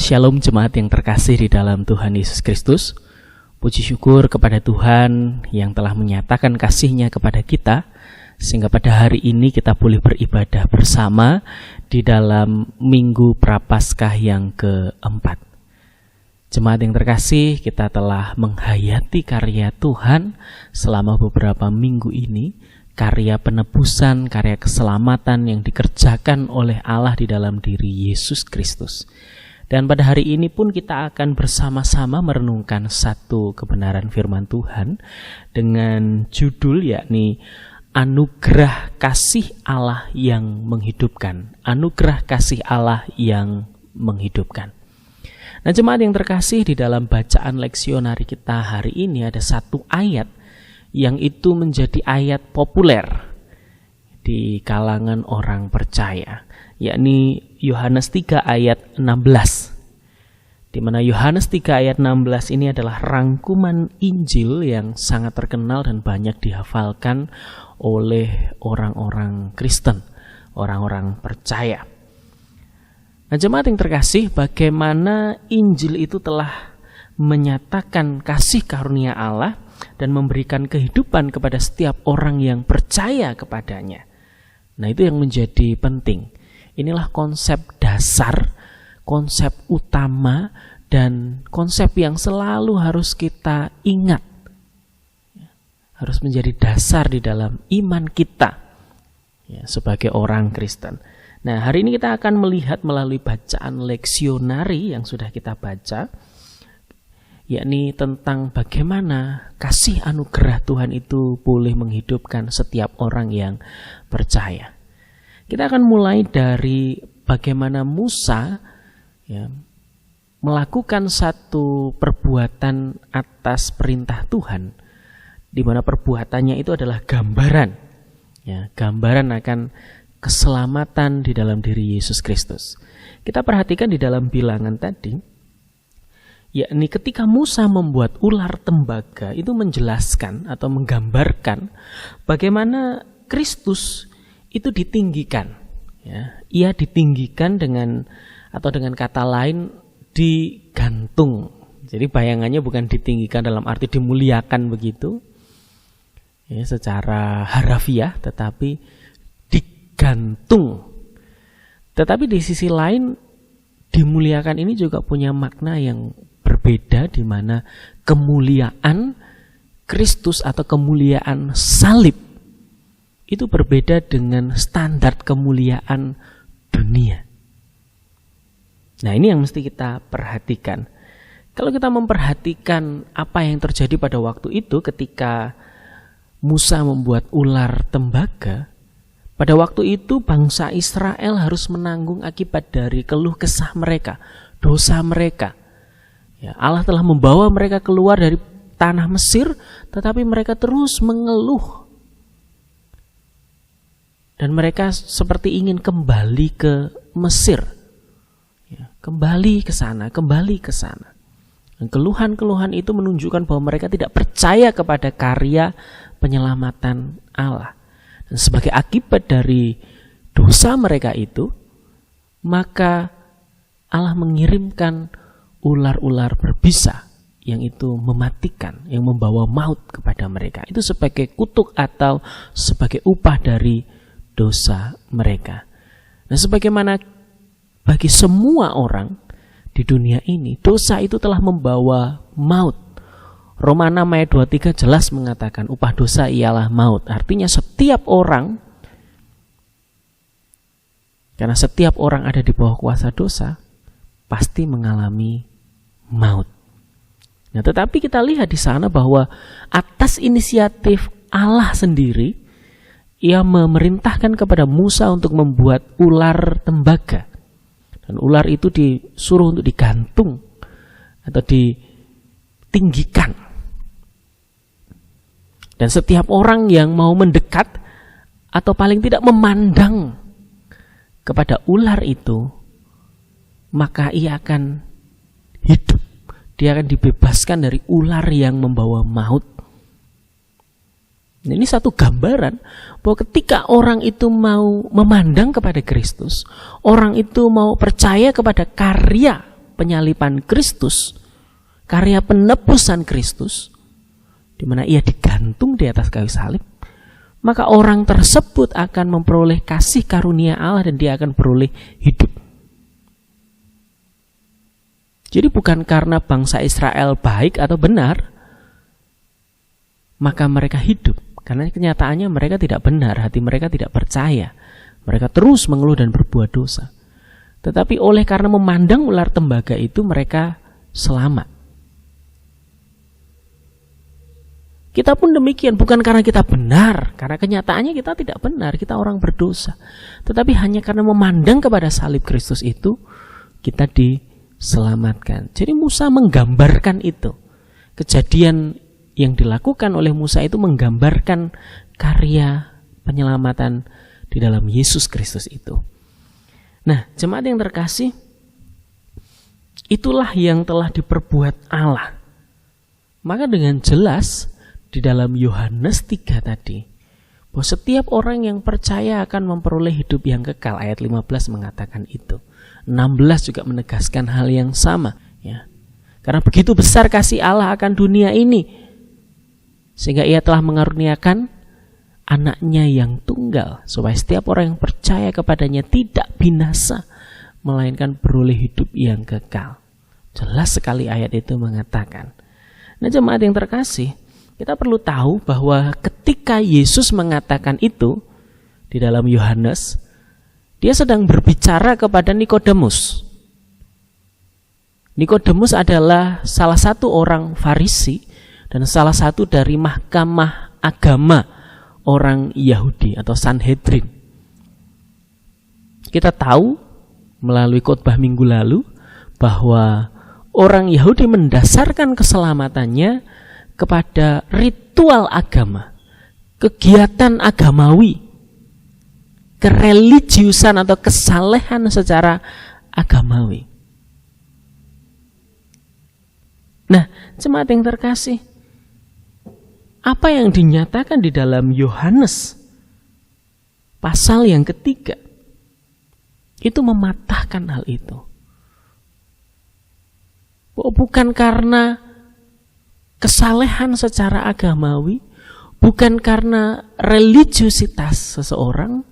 Shalom jemaat yang terkasih di dalam Tuhan Yesus Kristus. Puji syukur kepada Tuhan yang telah menyatakan kasih-Nya kepada kita, sehingga pada hari ini kita boleh beribadah bersama di dalam Minggu Prapaskah yang keempat. Jemaat yang terkasih, kita telah menghayati karya Tuhan selama beberapa minggu ini, karya penebusan, karya keselamatan yang dikerjakan oleh Allah di dalam diri Yesus Kristus. Dan pada hari ini pun kita akan bersama-sama merenungkan satu kebenaran firman Tuhan dengan judul yakni Anugerah Kasih Allah yang Menghidupkan. Anugerah Kasih Allah yang Menghidupkan. Nah, jemaat yang terkasih, di dalam bacaan leksionari kita hari ini ada satu ayat yang itu menjadi ayat populer di kalangan orang percaya, yakni Yohanes 3 ayat 16. Di mana Yohanes 3 ayat 16 ini adalah rangkuman Injil yang sangat terkenal dan banyak dihafalkan oleh orang-orang Kristen, orang-orang percaya. Nah, jemaat yang terkasih, bagaimana Injil itu telah menyatakan kasih karunia Allah dan memberikan kehidupan kepada setiap orang yang percaya kepadanya. Nah, itu yang menjadi penting. Inilah konsep dasar, konsep utama, dan konsep yang selalu harus kita ingat. Harus menjadi dasar di dalam iman kita ya, sebagai orang Kristen. Nah, hari ini kita akan melihat melalui bacaan leksionari yang sudah kita baca, yakni tentang bagaimana kasih anugerah Tuhan itu boleh menghidupkan setiap orang yang percaya. Kita akan mulai dari bagaimana Musa ya, melakukan satu perbuatan atas perintah Tuhan, di mana perbuatannya itu adalah gambaran, ya, gambaran akan keselamatan di dalam diri Yesus Kristus. Kita perhatikan di dalam bilangan tadi, yakni ketika Musa membuat ular tembaga, itu menjelaskan atau menggambarkan bagaimana Kristus itu ditinggikan. Ya, ia ditinggikan dengan kata lain digantung. Jadi bayangannya bukan ditinggikan dalam arti dimuliakan begitu, ya, secara harafiah, tetapi digantung. Tetapi di sisi lain dimuliakan ini juga punya makna yang berbeda, di mana kemuliaan Kristus atau kemuliaan salib itu berbeda dengan standar kemuliaan dunia. Nah, ini yang mesti kita perhatikan. Kalau kita memperhatikan apa yang terjadi pada waktu itu ketika Musa membuat ular tembaga, pada waktu itu bangsa Israel harus menanggung akibat dari keluh kesah mereka, dosa mereka. Ya, Allah telah membawa mereka keluar dari tanah Mesir, tetapi mereka terus mengeluh. Dan mereka seperti ingin kembali ke Mesir. Ya, kembali ke sana, kembali ke sana. Dan keluhan-keluhan itu menunjukkan bahwa mereka tidak percaya kepada karya penyelamatan Allah. Dan sebagai akibat dari dosa mereka itu, maka Allah mengirimkan ular-ular berbisa yang itu mematikan, yang membawa maut kepada mereka. Itu sebagai kutuk atau sebagai upah dari dosa mereka. Nah, sebagaimana bagi semua orang di dunia ini, dosa itu telah membawa maut. Roma 6 ayat 23 jelas mengatakan upah dosa ialah maut. Artinya setiap orang, karena setiap orang ada di bawah kuasa dosa, pasti mengalami maut. Nah, tetapi kita lihat di sana bahwa atas inisiatif Allah sendiri, ia memerintahkan kepada Musa untuk membuat ular tembaga. Dan ular itu disuruh untuk digantung atau ditinggikan. Dan setiap orang yang mau mendekat atau paling tidak memandang kepada ular itu, maka ia akan hidup. Dia akan dibebaskan dari ular yang membawa maut. Ini satu gambaran bahwa ketika orang itu mau memandang kepada Kristus, orang itu mau percaya kepada karya penyaliban Kristus, karya penebusan Kristus, di mana ia digantung di atas kayu salib, maka orang tersebut akan memperoleh kasih karunia Allah dan dia akan beroleh hidup. Jadi bukan karena bangsa Israel baik atau benar, maka mereka hidup. Karena kenyataannya mereka tidak benar, hati mereka tidak percaya. Mereka terus mengeluh dan berbuat dosa. Tetapi oleh karena memandang ular tembaga itu, mereka selamat. Kita pun demikian, bukan karena kita benar, karena kenyataannya kita tidak benar, kita orang berdosa. Tetapi hanya karena memandang kepada salib Kristus itu, kita diselamatkan. Jadi Musa menggambarkan itu. Kejadian yang dilakukan oleh Musa itu menggambarkan karya penyelamatan di dalam Yesus Kristus itu. Nah, jemaat yang terkasih, itulah yang telah diperbuat Allah. Maka dengan jelas di dalam Yohanes 3 tadi, bahwa setiap orang yang percaya akan memperoleh hidup yang kekal. Ayat 15 mengatakan itu. 16 juga menegaskan hal yang sama. Ya. Karena begitu besar kasih Allah akan dunia ini, sehingga ia telah mengaruniakan anaknya yang tunggal, supaya setiap orang yang percaya kepadanya tidak binasa, melainkan beroleh hidup yang kekal. Jelas sekali ayat itu mengatakan. Nah, jemaat yang terkasih, kita perlu tahu bahwa ketika Yesus mengatakan itu di dalam Yohanes, dia sedang berbicara kepada Nikodemus. Nikodemus adalah salah satu orang Farisi dan salah satu dari mahkamah agama orang Yahudi atau Sanhedrin. Kita tahu melalui khotbah minggu lalu bahwa orang Yahudi mendasarkan keselamatannya kepada ritual agama, kegiatan agamawi, kereligiusan atau kesalehan secara agamawi. Nah, jemaat yang terkasih, apa yang dinyatakan di dalam Yohanes pasal yang ketiga itu mematahkan hal itu. Bukan karena kesalehan secara agamawi, bukan karena religiusitas seseorang,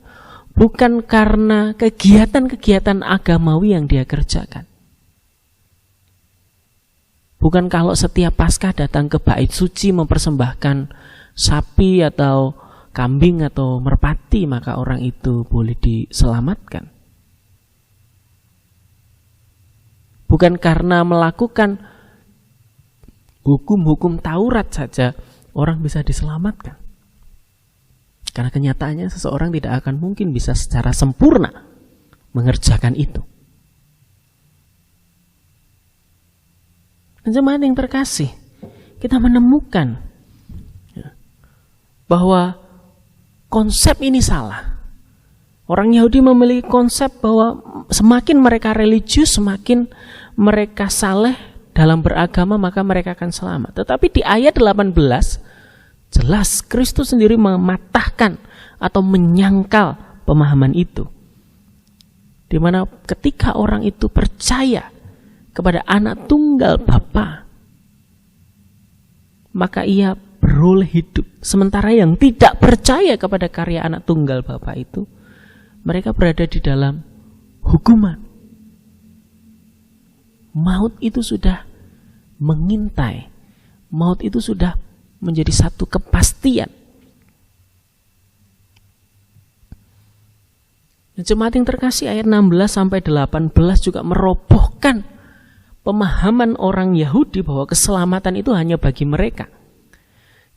bukan karena kegiatan-kegiatan agamawi yang dia kerjakan. Bukan kalau setiap Paskah datang ke bait suci mempersembahkan sapi atau kambing atau merpati, maka orang itu boleh diselamatkan. Bukan karena melakukan hukum-hukum Taurat saja orang bisa diselamatkan. Karena kenyataannya seseorang tidak akan mungkin bisa secara sempurna mengerjakan itu. Dan jemaat yang terkasih, kita menemukan bahwa konsep ini salah. Orang Yahudi memiliki konsep bahwa semakin mereka religius, semakin mereka saleh dalam beragama, maka mereka akan selamat. Tetapi di ayat 18, jelas Kristus sendiri mematahkan atau menyangkal pemahaman itu. Di mana ketika orang itu percaya kepada anak tunggal Bapa, maka ia beroleh hidup. Sementara yang tidak percaya kepada karya anak tunggal Bapa itu, mereka berada di dalam hukuman. Maut itu sudah mengintai. Maut itu sudah menjadi satu kepastian. Jemaat yang terkasih, ayat 16 sampai 18 juga merobohkan pemahaman orang Yahudi bahwa keselamatan itu hanya bagi mereka.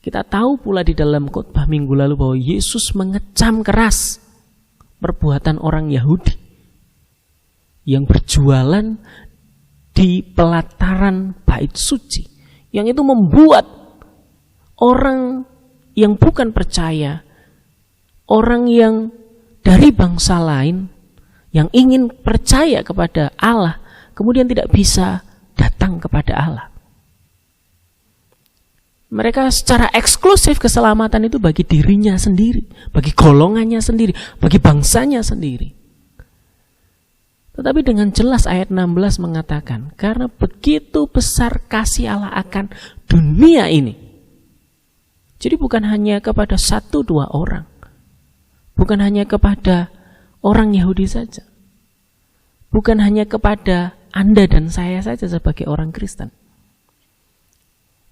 Kita tahu pula di dalam khotbah minggu lalu bahwa Yesus mengecam keras perbuatan orang Yahudi yang berjualan di pelataran bait suci, yang itu membuat orang yang bukan percaya, orang yang dari bangsa lain yang ingin percaya kepada Allah, kemudian tidak bisa datang kepada Allah. Mereka secara eksklusif keselamatan itu bagi dirinya sendiri, bagi golongannya sendiri, bagi bangsanya sendiri. Tetapi dengan jelas ayat 16 mengatakan, karena begitu besar kasih Allah akan dunia ini. Jadi bukan hanya kepada 1-2 orang. Bukan hanya kepada orang Yahudi saja. Bukan hanya kepada Anda dan saya saja sebagai orang Kristen.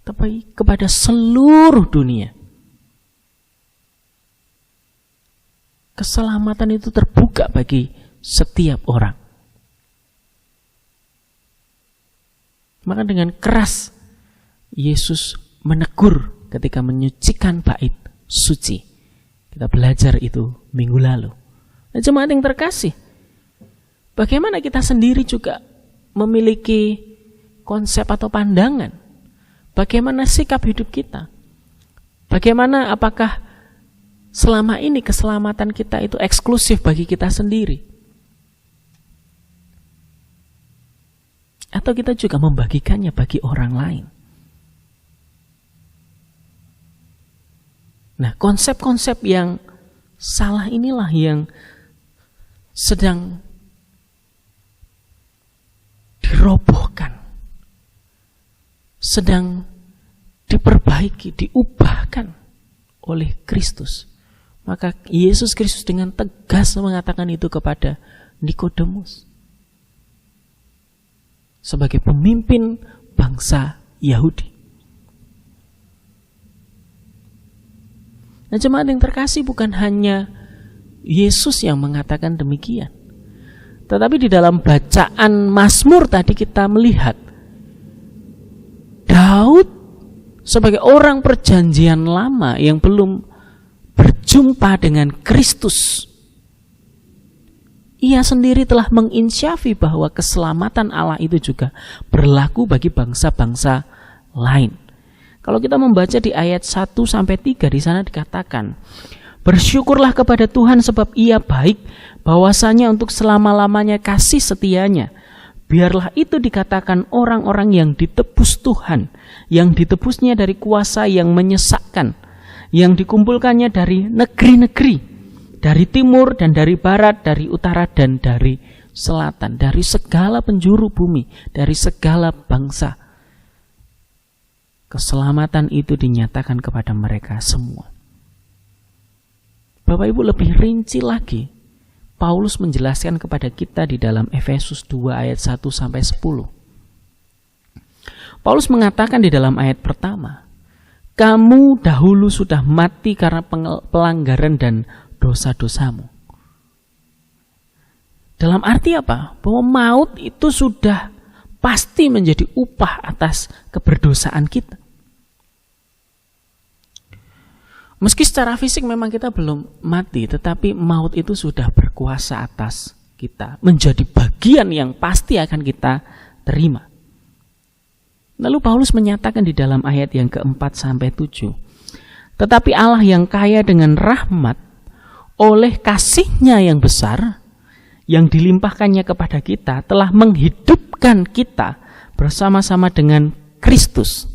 Tapi kepada seluruh dunia. Keselamatan itu terbuka bagi setiap orang. Maka dengan keras Yesus menegur ketika menyucikan bait suci. Kita belajar itu minggu lalu. Nah, jemaat yang terkasih, bagaimana kita sendiri juga memiliki konsep atau pandangan? Bagaimana sikap hidup kita? Bagaimana, apakah selama ini keselamatan kita itu eksklusif bagi kita sendiri? Atau kita juga membagikannya bagi orang lain? Nah, konsep-konsep yang salah inilah yang sedang dirobohkan, sedang diperbaiki, diubahkan oleh Kristus. Maka Yesus Kristus dengan tegas mengatakan itu kepada Nikodemus sebagai pemimpin bangsa Yahudi. Nah, jemaat yang terkasih, bukan hanya Yesus yang mengatakan demikian. Tetapi di dalam bacaan Mazmur tadi kita melihat Daud sebagai orang perjanjian lama yang belum berjumpa dengan Kristus. Ia sendiri telah menginsyafi bahwa keselamatan Allah itu juga berlaku bagi bangsa-bangsa lain. Kalau kita membaca di ayat 1-3 di sana dikatakan, bersyukurlah kepada Tuhan sebab Ia baik, bahwasanya untuk selama-lamanya kasih setianya. Biarlah itu dikatakan orang-orang yang ditebus Tuhan, yang ditebusnya dari kuasa yang menyesakkan, yang dikumpulkannya dari negeri-negeri, dari timur dan dari barat, dari utara dan dari selatan, dari segala penjuru bumi, dari segala bangsa. Keselamatan itu dinyatakan kepada mereka semua. Bapak Ibu, lebih rinci lagi, Paulus menjelaskan kepada kita di dalam Efesus 2 ayat 1-10. Paulus mengatakan di dalam ayat pertama, kamu dahulu sudah mati karena pelanggaran dan dosa-dosamu. Dalam arti apa? Bahwa maut itu sudah pasti menjadi upah atas keberdosaan kita. Meski secara fisik memang kita belum mati, tetapi maut itu sudah berkuasa atas kita, menjadi bagian yang pasti akan kita terima. Lalu Paulus menyatakan di dalam ayat yang ke-4-7, tetapi Allah yang kaya dengan rahmat, oleh kasih-Nya yang besar, yang dilimpahkannya kepada kita, telah menghidupkan kita bersama-sama dengan Kristus.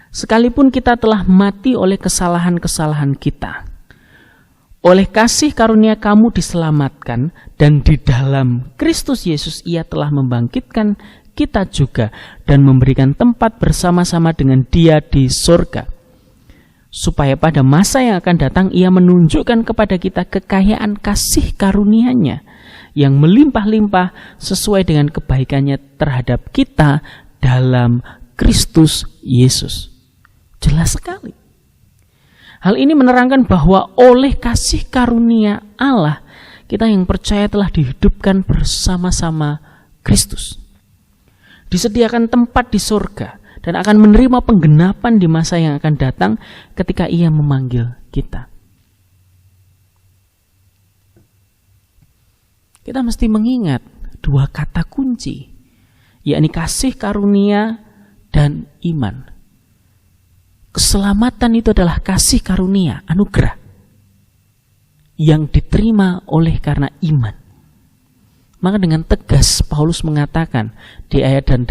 Sekalipun kita telah mati oleh kesalahan-kesalahan kita, oleh kasih karunia kamu diselamatkan, dan di dalam Kristus Yesus Ia telah membangkitkan kita juga dan memberikan tempat bersama-sama dengan Dia di surga, supaya pada masa yang akan datang Ia menunjukkan kepada kita kekayaan kasih karunia-Nya yang melimpah-limpah sesuai dengan kebaikan-Nya terhadap kita dalam Kristus Yesus. Jelas sekali. Hal ini menerangkan bahwa oleh kasih karunia Allah, kita yang percaya telah dihidupkan bersama-sama Kristus. Disediakan tempat di surga dan akan menerima penggenapan di masa yang akan datang ketika Ia memanggil kita. Kita mesti mengingat dua kata kunci, yakni kasih karunia dan iman. Keselamatan itu adalah kasih karunia, anugerah yang diterima oleh karena iman. Maka dengan tegas Paulus mengatakan di ayat 8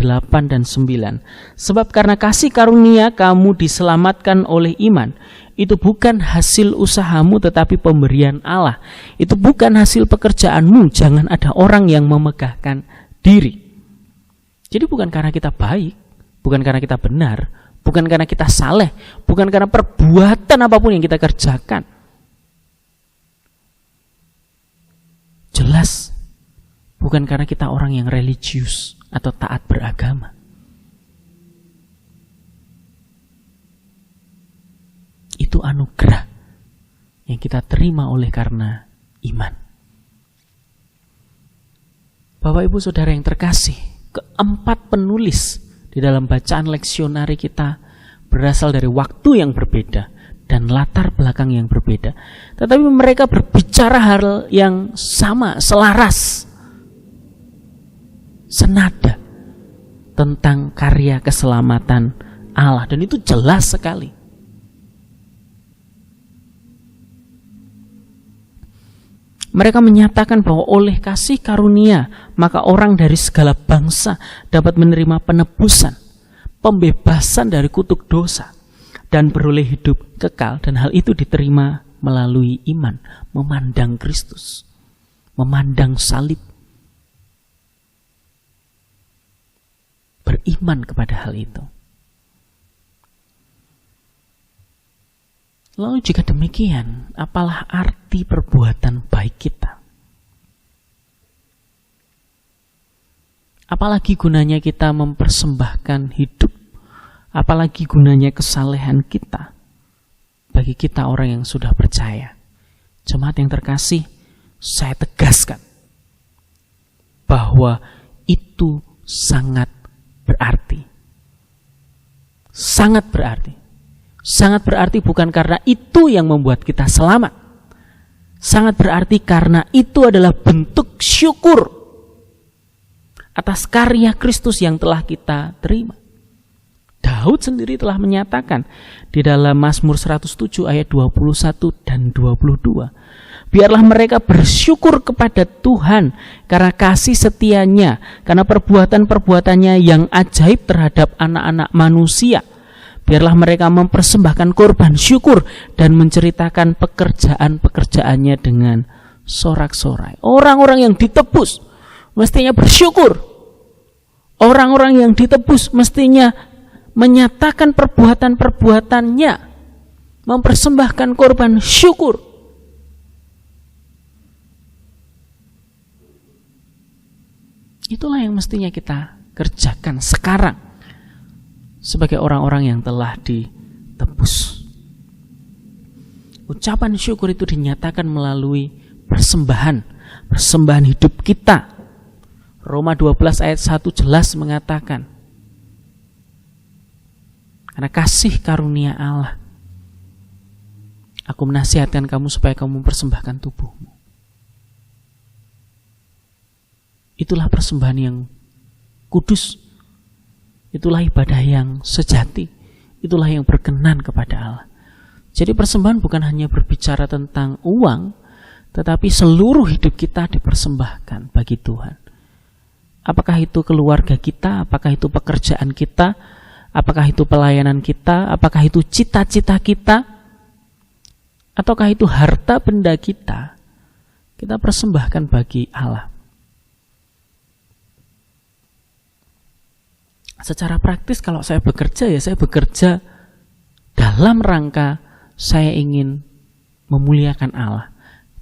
dan 9, sebab karena kasih karunia kamu diselamatkan oleh iman. Itu bukan hasil usahamu tetapi pemberian Allah. Itu bukan hasil pekerjaanmu. Jangan ada orang yang memegahkan diri. Jadi bukan karena kita baik, bukan karena kita benar, bukan karena kita saleh, bukan karena perbuatan apapun yang kita kerjakan. Jelas bukan karena kita orang yang religius atau taat beragama. Itu anugerah yang kita terima oleh karena iman. Bapak Ibu Saudara yang terkasih, keempat penulis di dalam bacaan leksionari kita berasal dari waktu yang berbeda dan latar belakang yang berbeda. Tetapi mereka berbicara hal yang sama, selaras, senada tentang karya keselamatan Allah. Dan itu jelas sekali. Mereka menyatakan bahwa oleh kasih karunia maka orang dari segala bangsa dapat menerima penebusan, pembebasan dari kutuk dosa, dan beroleh hidup kekal. Dan hal itu diterima melalui iman, memandang Kristus, memandang salib, beriman kepada hal itu. Lalu jika demikian, apalah arti perbuatan baik kita? Apalagi gunanya kita mempersembahkan hidup? Apalagi gunanya kesalehan kita bagi kita orang yang sudah percaya? Jemaat yang terkasih, saya tegaskan bahwa itu sangat berarti. Sangat berarti. Sangat berarti bukan karena itu yang membuat kita selamat. Sangat berarti karena itu adalah bentuk syukur atas karya Kristus yang telah kita terima. Daud sendiri telah menyatakan di dalam Mazmur 107 ayat 21 dan 22. Biarlah mereka bersyukur kepada Tuhan karena kasih setianya, karena perbuatan-perbuatannya yang ajaib terhadap anak-anak manusia. Biarlah mereka mempersembahkan korban syukur dan menceritakan pekerjaan-pekerjaannya dengan sorak-sorai. Orang-orang yang ditebus mestinya bersyukur. Orang-orang yang ditebus mestinya menyatakan perbuatan-perbuatannya, mempersembahkan korban syukur. Itulah yang mestinya kita kerjakan sekarang sebagai orang-orang yang telah ditebus. Ucapan syukur itu dinyatakan melalui persembahan hidup kita. Roma 12 ayat 1 jelas mengatakan, karena kasih karunia Allah, aku menasihatkan kamu supaya kamu mempersembahkan tubuhmu. Itulah persembahan yang kudus. Itulah ibadah yang sejati. Itulah yang berkenan kepada Allah. Jadi persembahan bukan hanya berbicara tentang uang, tetapi seluruh hidup kita dipersembahkan bagi Tuhan. Apakah itu keluarga kita, apakah itu pekerjaan kita, apakah itu pelayanan kita, apakah itu cita-cita kita, ataukah itu harta benda kita persembahkan bagi Allah. Secara praktis kalau saya bekerja, ya saya bekerja dalam rangka saya ingin memuliakan Allah.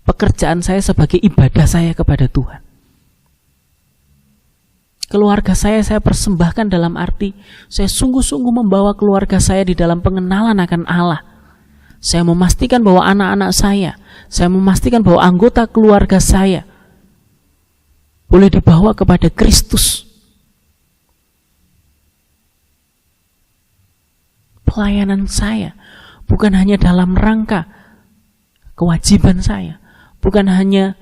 Pekerjaan saya sebagai ibadah saya kepada Tuhan. Keluarga saya persembahkan dalam arti saya sungguh-sungguh membawa keluarga saya di dalam pengenalan akan Allah. Saya memastikan bahwa anak-anak saya memastikan bahwa anggota keluarga saya boleh dibawa kepada Kristus. Pelayanan saya bukan hanya dalam rangka kewajiban saya, bukan hanya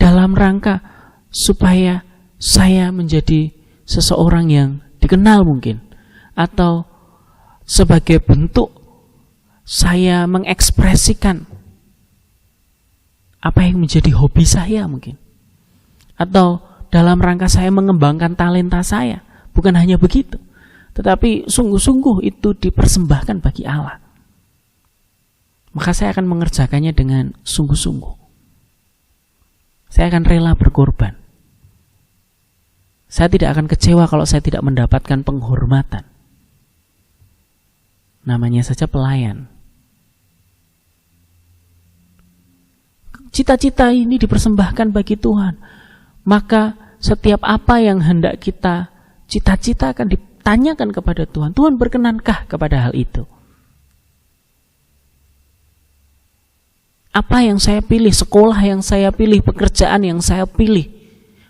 dalam rangka supaya saya menjadi seseorang yang dikenal mungkin, atau sebagai bentuk saya mengekspresikan apa yang menjadi hobi saya mungkin, atau dalam rangka saya mengembangkan talenta saya. Bukan hanya begitu, tetapi sungguh-sungguh itu dipersembahkan bagi Allah. Maka saya akan mengerjakannya dengan sungguh-sungguh. Saya akan rela berkorban. Saya tidak akan kecewa kalau saya tidak mendapatkan penghormatan. Namanya saja pelayan. Cita-cita ini dipersembahkan bagi Tuhan. Maka setiap apa yang hendak kita cita-cita akan ditanyakan kepada Tuhan. Tuhan berkenankah kepada hal itu? Apa yang saya pilih, sekolah yang saya pilih, pekerjaan yang saya pilih,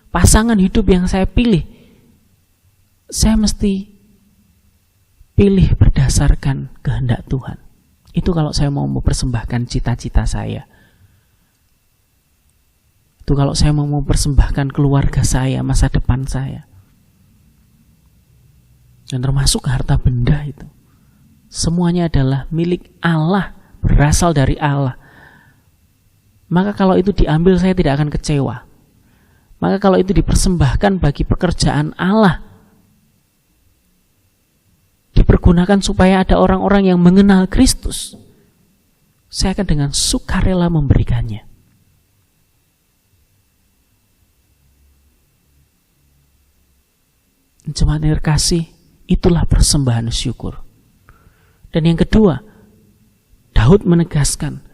pasangan hidup yang saya pilih, saya mesti pilih berdasarkan kehendak Tuhan. Itu kalau saya mau mempersembahkan cita-cita saya. Itu kalau saya mau mempersembahkan keluarga saya, masa depan saya. Dan termasuk harta benda itu. Semuanya adalah milik Allah, berasal dari Allah. Maka kalau itu diambil saya tidak akan kecewa. Maka kalau itu dipersembahkan bagi pekerjaan Allah, dipergunakan supaya ada orang-orang yang mengenal Kristus, saya akan dengan sukarela memberikannya. Jemaat yang terkasih, itulah persembahan syukur. Dan yang kedua, Daud menegaskan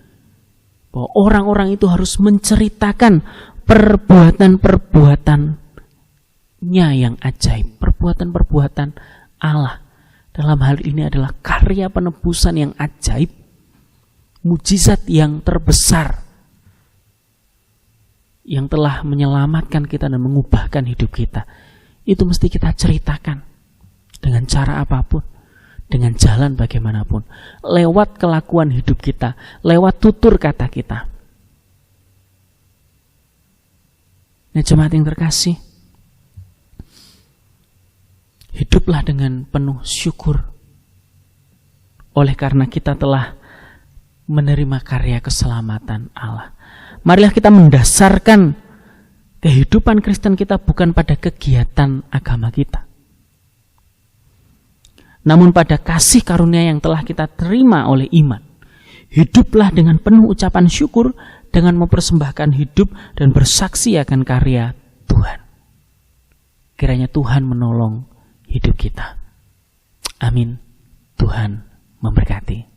bahwa orang-orang itu harus menceritakan perbuatan-perbuatannya yang ajaib. Perbuatan-perbuatan Allah. Dalam hal ini adalah karya penebusan yang ajaib. Mujizat yang terbesar. Yang telah menyelamatkan kita dan mengubahkan hidup kita. Itu mesti kita ceritakan. Dengan cara apapun. Dengan jalan bagaimanapun. Lewat kelakuan hidup kita. Lewat tutur kata kita. Nah, jemaat yang terkasih, hiduplah dengan penuh syukur. Oleh karena kita telah menerima karya keselamatan Allah. Marilah kita mendasarkan kehidupan Kristen kita bukan pada kegiatan agama kita, namun pada kasih karunia yang telah kita terima oleh iman. Hiduplah dengan penuh ucapan syukur, dengan mempersembahkan hidup dan bersaksi akan karya Tuhan. Kiranya Tuhan menolong hidup kita. Amin. Tuhan memberkati.